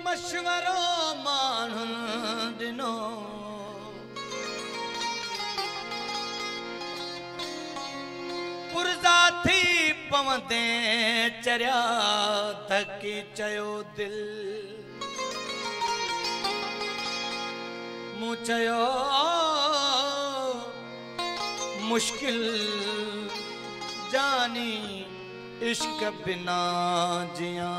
मशवरो माण्हुनि ॾिनो पुरज़ा थी पवंदे चरिया धकी चयो दिल मूं चयो मुश्किल जानी इश्क बिना जिया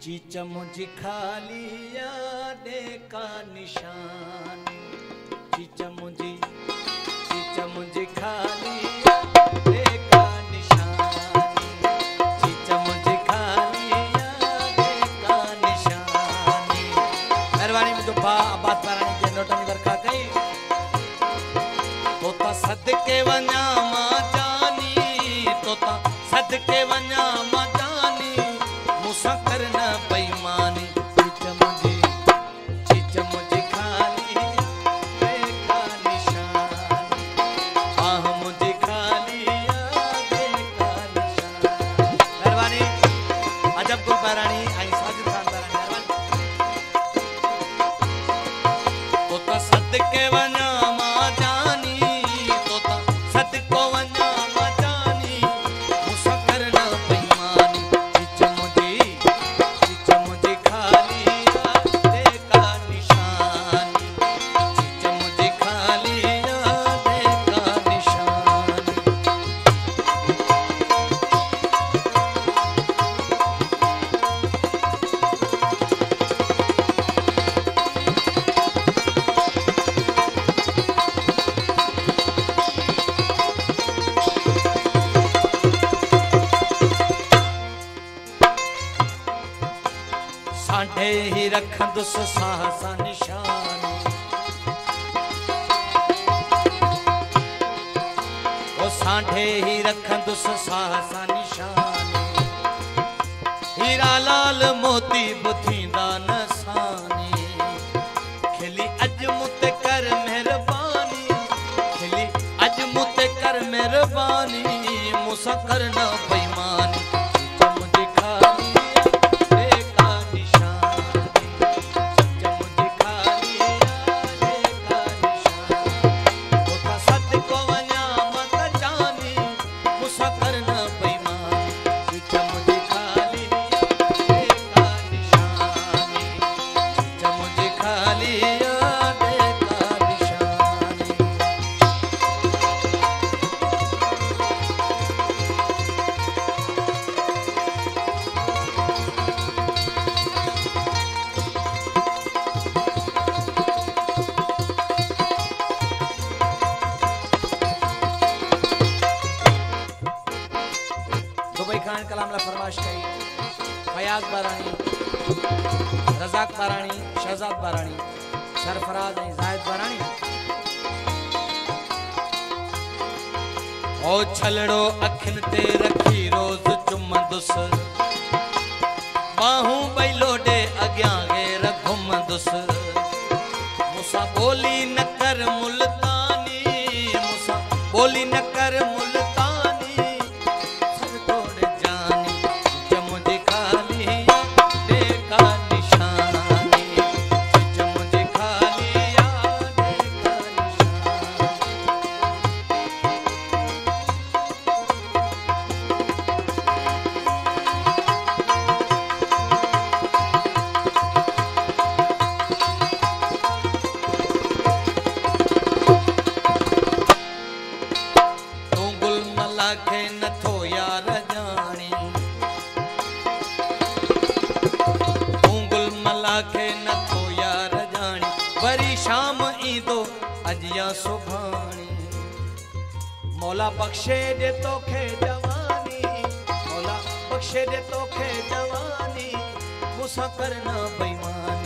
चीचा मुझी खाली यादे का निशान चीचा मुझी खाली यादे का निशान चीचा मुझी खाली यादे का निशान मेहरबानी मुझो भा बात पारानी के नोटनी बरखा कई तोता सदके वञा मां जानी तोता सदके वञा मां जानी मूंसां करना बेईमानी चीच मुझे खाली देखा निशान आह मुझे खाली देखा निशान मेहरबानी अजब गुल पारानी आई साजिद खान पारानी मेहरबानी तोता सदके वञा मां जानी तोता सदको वञा मां जानी मूंसां करना बेईमानी चीच मुझे खाली देखा निशान चीच मुझे खाली देखा निशान साढ़े ही रखंदुस साहसा निशान ओ साढ़े ही रखंदुस साहसा निशान हीरा लाल मोती बुथींदा नसानी खिली अज मुते कर मेहरबानी खिली अज मुते कर मेहरबानी मूंसां करना बेईमानी कलाम फरमाश कई फयाज बारानी रजाक बारानी शहजाद बारानी सरफराज जाहिद बारानी ओ छलड़ो अखिन ते रखी रोज चुमंदुस बाहूं बई लोडे अग्यां घेर घुमंदुस मूंसां बोली न कर मुल्तानी मूंसां बोली न कर मुल्तानी सब तोड़ जानी मुझे खाली देखा निशानी मुझे खाली देखा खे नथो यार जानी गुल मला खे नथो यार जानी वरी शाम ईंदो अजिया सुभानी मौला बख्शे दे तोखे जवानी मौला बख्शे दे तोखे जवानी मूंसां करना बेईमानी